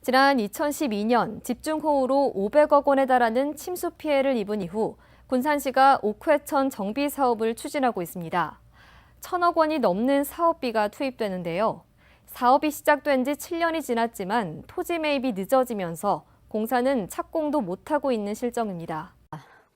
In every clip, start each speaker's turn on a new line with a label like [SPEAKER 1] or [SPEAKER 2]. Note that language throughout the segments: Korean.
[SPEAKER 1] 지난 2012년 집중호우로 500억 원에 달하는 침수 피해를 입은 이후 군산시가 옥회천 정비 사업을 추진하고 있습니다. 1,000억 원이 넘는 사업비가 투입되는데요. 사업이 시작된 지 7년이 지났지만 토지 매입이 늦어지면서 공사는 착공도 못하고 있는 실정입니다.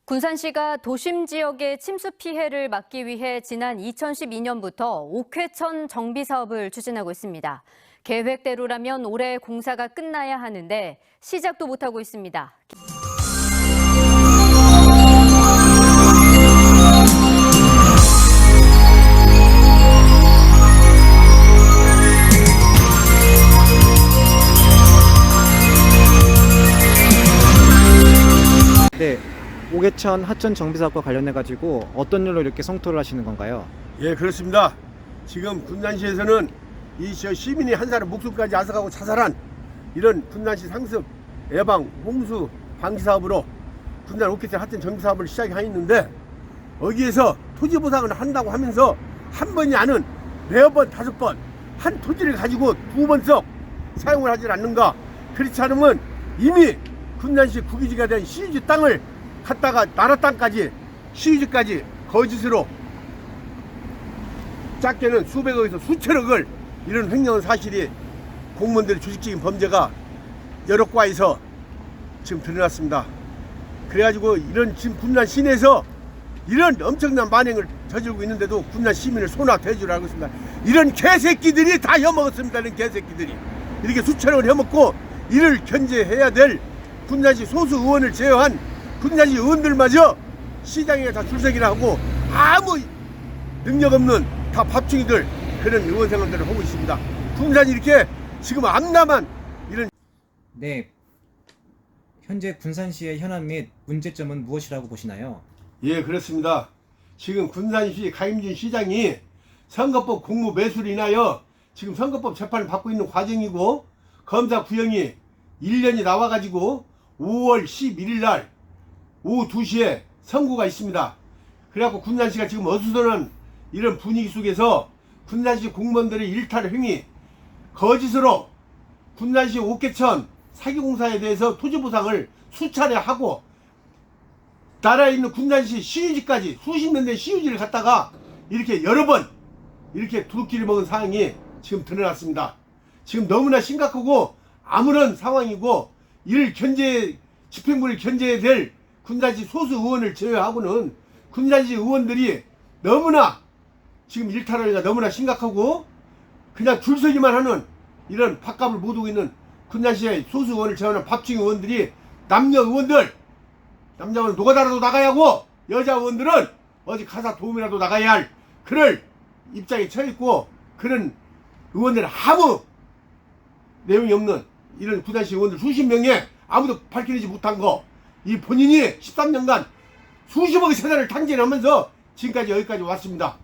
[SPEAKER 2] 군산시가 도심 지역의 침수 피해를 막기 위해 지난 2012년부터 옥회천 정비 사업을 추진하고 있습니다. 계획대로라면 올해 공사가 끝나야 하는데 시작도 못하고 있습니다.
[SPEAKER 3] 네, 옥회천 하천 정비 사업과 관련해 가지고 어떤 일로 이렇게 성토를 하시는 건가요?
[SPEAKER 4] 예, 그렇습니다. 지금 군산시에서는 저 시민이 한 사람 목숨까지 앗아가고 자살한 이런 군산시 상습 예방 홍수 방지 사업으로 군산 옥회천 하천 정비 사업을 시작했는데, 여기에서 토지 보상을 한다고 하면서 한 번이 아닌 4번, 5번 한 토지를 가지고 2번씩 사용을 하지 않는가. 그렇지 않으면 이미 군산시 국유지가 된 시유지 땅을 갖다가 나라 땅까지 시유지까지 거짓으로 작게는 수백억에서 수천억을 이런 횡령한 사실이 공무원들의 조직적인 범죄가 여러 과에서 지금 드러났습니다. 그래가지고 이런 지금 군산 시내에서 이런 엄청난 만행을 저지르고 있는데도 군산 시민을 소낙대주를 하고 있습니다. 이런 개새끼들이 다 혀먹었습니다. 이런 개새끼들이 이렇게 수천억을 혀먹고 이를 견제해야 될 군산시 소수 의원을 제외한 군산시 의원들마저 시장에 다 출석이나 하고 아무 능력 없는 다 밥충이들 그런 의원 생활들을 하고 있습니다. 군산이 이렇게 지금 암남한 이런.
[SPEAKER 3] 네, 현재 군산시의 현안 및 문제점은 무엇이라고 보시나요?
[SPEAKER 4] 예, 그렇습니다. 지금 군산시 가임진 시장이 선거법 공무 매수로 인하여 지금 선거법 재판을 받고 있는 과정이고, 검사 구형이 1년이 나와가지고 5월 11일 날 오후 2시에 선고가 있습니다. 그래갖고 군산시가 지금 어수선한 이런 분위기 속에서 군산시 공무원들의 일탈 행위, 거짓으로 군산시 옥회천 사기공사에 대해서 토지보상을 수차례 하고 나라에 있는 군산시 시유지까지 수십 년 된 시유지를 갖다가 이렇게 여러 번 이렇게 두둑기를 먹은 상황이 지금 드러났습니다. 지금 너무나 심각하고 아무런 상황이고, 이를 집행부를 견제해야 될 군산시 소수 의원을 제외하고는 군산시 의원들이 너무나 지금 일탈하기가 너무나 심각하고, 그냥 줄서기만 하는 이런 밥값을 못 오고 있는 군산시의 소수 의원을 제외하는 밥충 의원들이 남녀 의원들, 남자는 노가다라도 나가야 하고 여자 의원들은 어디 가사 도움이라도 나가야 할 그럴 입장에 처해있고, 그런 의원들은 아무 내용이 없는 이런 군산시 의원들 수십 명에 아무도 밝혀내지 못한 거, 이 본인이 13년간 수십억의 세자를 탕진하면서 지금까지 여기까지 왔습니다.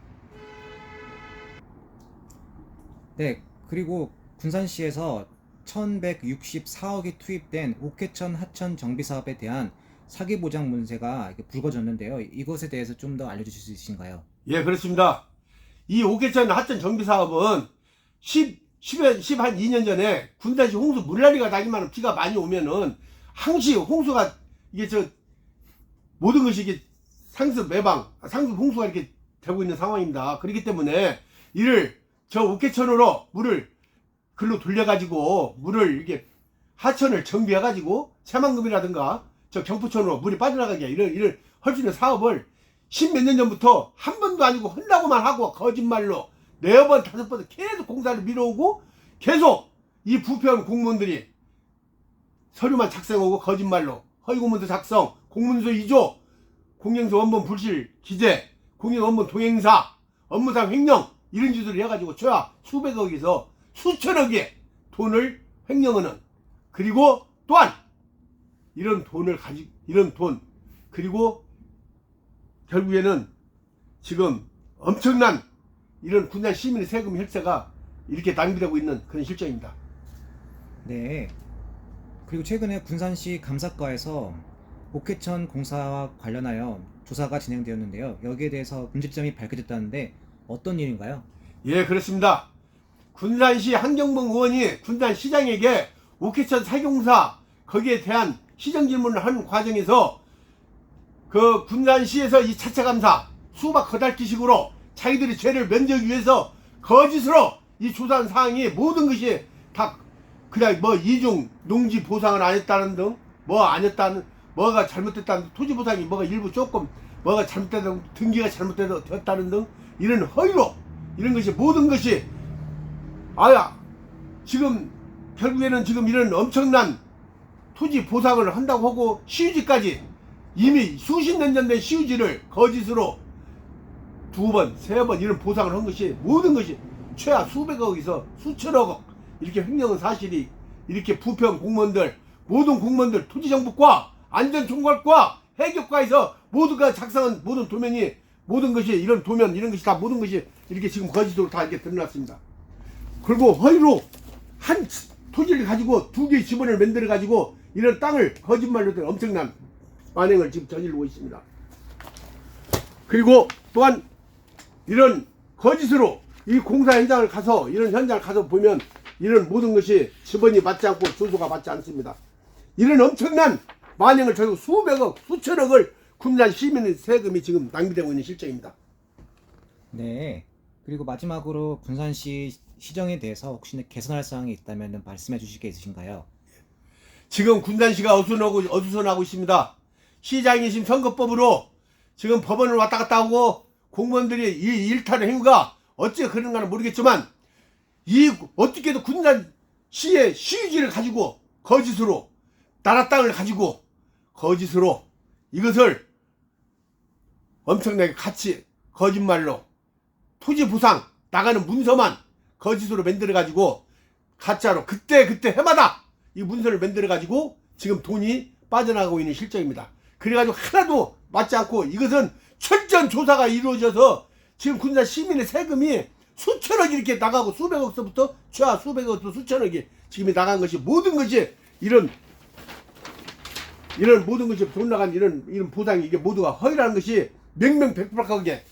[SPEAKER 3] 네, 그리고 군산시에서 1,164억이 투입된 옥회천 하천 정비 사업에 대한 사기 보장 문제가 이렇게 불거졌는데요. 이것에 대해서 좀 더 알려주실 수 있으신가요?
[SPEAKER 4] 예, 그렇습니다. 이 옥회천 하천 정비 사업은 2년 전에 군산시 홍수 물난리가 나기만 비가 많이 오면은 항시 홍수가 이게 모든 것이 이게 상습 홍수가 이렇게 되고 있는 상황입니다. 그렇기 때문에 이를 저 옥회천으로 물을 글로 돌려가지고 물을 이렇게 하천을 정비해가지고 새만금이라든가 저 경포천으로 물이 빠져나가게 이런 할 수 있는 사업을 10몇 년 전부터 한 번도 아니고 혼나고만 하고 거짓말로 4번, 5번 계속 공사를 미뤄오고, 계속 이 부패한 공무원들이 서류만 작성하고 거짓말로 허위공문서 작성, 공문서 위조, 공영서 원본 불실 기재, 공영 원본 동행사, 업무상 횡령 이런 짓을 해가지고 최하 수백억에서 수천억의 돈을 횡령하는, 그리고 또한 이런 돈 그리고 결국에는 지금 엄청난 이런 군산 시민의 세금 혈세가 이렇게 낭비되고 있는 그런 실정입니다.
[SPEAKER 3] 네, 그리고 최근에 군산시 감사과에서 옥회천 공사와 관련하여 조사가 진행되었는데요. 여기에 대해서 문제점이 밝혀졌다는데 어떤 일인가요?
[SPEAKER 4] 예, 그렇습니다. 군산시 한경봉 의원이 군산시장에게 옥회천 사경사 거기에 대한 시정 질문을 하는 과정에서 그 군산시에서 이 차차 감사 수박 거달기식으로 자기들이 죄를 면제하기 위해서 거짓으로 이 조사한 사항이 모든 것이 다 그냥 뭐 이중 농지 보상을 안 했다는 등 뭐 안 했다는 뭐가 잘못됐다는 토지 보상이 뭐가 일부 조금 뭐가 잘못됐다는 등기가 잘못되었다는 등 이런 허위로 이런 것이 모든 것이 지금 결국에는 지금 이런 엄청난 토지 보상을 한다고 하고 시유지까지 이미 수십 년 전 된 시유지를 거짓으로 2번, 3번 이런 보상을 한 것이 모든 것이 최하 수백억에서 수천억 이렇게 횡령한 사실이 이렇게 부평 공무원들 모든 공무원들 토지정보과 안전총괄과 해격과에서 모두가 작성한 모든 도면이 모든 것이 이런 도면 이런 것이 다 모든 것이 이렇게 지금 거짓으로 다 이렇게 드러났습니다. 그리고 허위로 한 토지를 가지고 2개의 지번을 만들어 가지고 이런 땅을 거짓말로 된 엄청난 만행을 지금 저지르고 있습니다. 그리고 또한 이런 거짓으로 이 공사 현장을 가서 이런 현장을 가서 보면 이런 모든 것이 지번이 맞지 않고 주소가 맞지 않습니다. 이런 엄청난 만행을 저지르고 수백억 수천억을 군산 시민의 세금이 지금 낭비되고 있는 실정입니다.
[SPEAKER 3] 네. 그리고 마지막으로 군산시 시정에 대해서 혹시 개선할 사항이 있다면 말씀해 주실 게 있으신가요?
[SPEAKER 4] 지금 군산시가 어수선하고 있습니다. 시장이 지금 선거법으로 지금 법원을 왔다 갔다 하고 공무원들이 이 일탈의 행위가 어찌 그런가는 모르겠지만 이 어떻게도 군산시의 시유지를 가지고 거짓으로 나라 땅을 가지고 거짓으로 이것을 엄청나게 같이 거짓말로 토지 보상 나가는 문서만 거짓으로 만들어 가지고 가짜로 그때 해마다 이 문서를 만들어 가지고 지금 돈이 빠져나가고 있는 실정입니다. 그래가지고 하나도 맞지 않고 이것은 철저한 조사가 이루어져서 지금 군산 시민의 세금이 수천억이 이렇게 나가고 수백억서부터 최하 수백억부터 수천억이 지금 나간 것이 모든 것이 이런 모든 것이 돈 나간 이런 보상이 이게 모두가 허위라는 것이 명명백백하게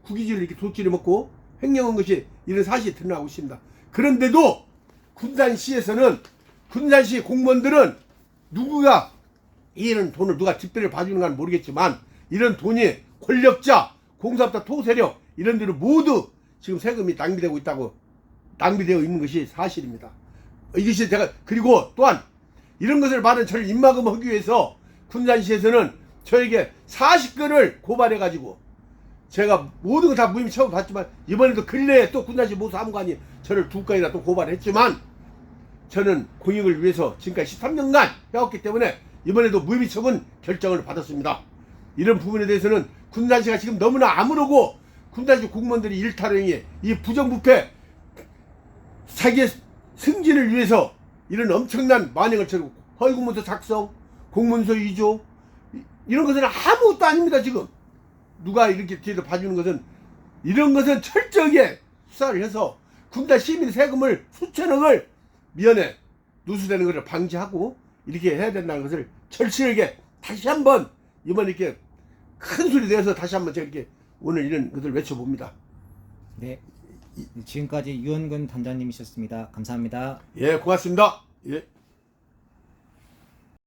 [SPEAKER 4] 국기지를 이렇게 도끼를 먹고 횡령한 것이 이런 사실이 드러나고 있습니다. 그런데도 군산시에서는 군산시 공무원들은 누구가 이런 돈을 누가 집배를 봐주는 건 모르겠지만 이런 돈이 권력자, 공사업자, 토세력 이런 데로 모두 지금 세금이 낭비되어 있는 것이 사실입니다. 이것이 제가 그리고 또한 이런 것을 받은 저를 입막음하기 위해서 군산시에서는 저에게 40건을 고발해 가지고 제가 모든 거 다 무혐의 처분 받지만 이번에도 근래에 또 군산시 모사무관이 저를 2건이나 또 고발했지만 저는 공익을 위해서 지금까지 13년간 해왔기 때문에 이번에도 무혐의 처분 결정을 받았습니다. 이런 부분에 대해서는 군산시가 지금 너무나 아무르고 군산시 공무원들이 일탈행위 이 부정부패 사기의 승진을 위해서 이런 엄청난 만행을 저지르고 허위공문서 작성, 공문서 위조 이런 것은 아무것도 아닙니다. 지금 누가 이렇게 뒤에서 봐주는 것은 이런 것은 철저하게 수사를 해서 군산 시민 세금을 수천억을 미연에 누수되는 것을 방지하고 이렇게 해야 된다는 것을 절실하게 다시 한번 이번 이렇게 큰 소리 내서 다시 한번 제가 이렇게 오늘 이런 것을 외쳐봅니다.
[SPEAKER 3] 네. 지금까지 유원근 단장님이셨습니다. 감사합니다.
[SPEAKER 4] 예, 고맙습니다. 예.